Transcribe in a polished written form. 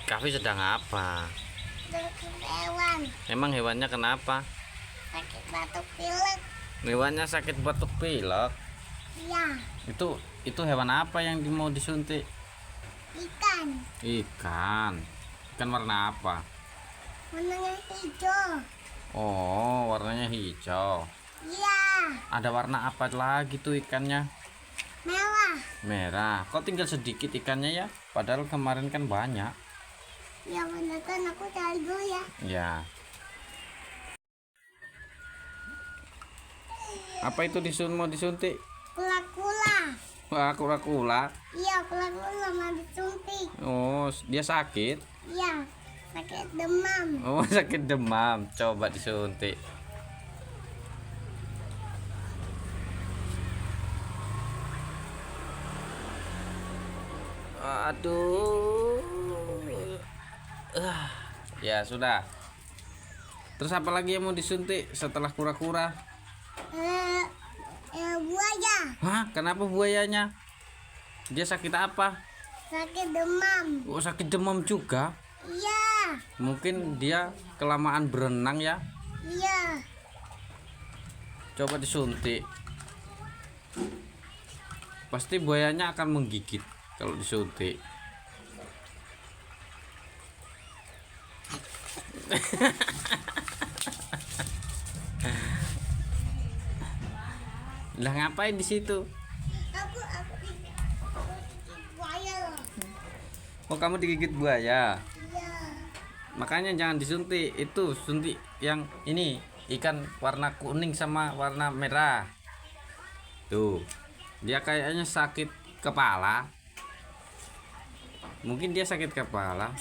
Kavi sedang apa? Sakit hewan. Emang hewannya kenapa? Sakit batuk pilek. Hewannya sakit batuk pilek. Iya. Itu hewan apa yang mau disuntik? Ikan. Ikan. Ikan warna apa? Warnanya hijau. Oh, warnanya hijau. Iya. Ada warna apa lagi tuh ikannya? Merah. Merah. Kok tinggal sedikit ikannya ya? Padahal kemarin kan banyak. Ya bener kan, aku cari dulu ya. Ya. Apa itu mau disuntik? Kula-kula. Wah, kura-kura. Iya, kula-kula mau disuntik. Oh, dia sakit. Iya. Sakit demam. Oh, sakit demam. Coba disuntik. Aduh. Ya sudah. Terus apa lagi yang mau disuntik setelah kura-kura? Buaya. Hah? Kenapa buayanya? Dia sakit apa? Sakit demam. Oh, sakit demam juga. Iya. Mungkin dia kelamaan berenang ya. Iya. Coba disuntik. Pasti buayanya akan menggigit kalau disuntik. Lah ngapain di situ? Aku buaya loh. Oh, kamu digigit buaya. Iya. Makanya jangan disuntik. Itu suntik yang ini, ikan warna kuning sama warna merah. Tuh. Dia kayaknya sakit kepala. Mungkin dia sakit kepala.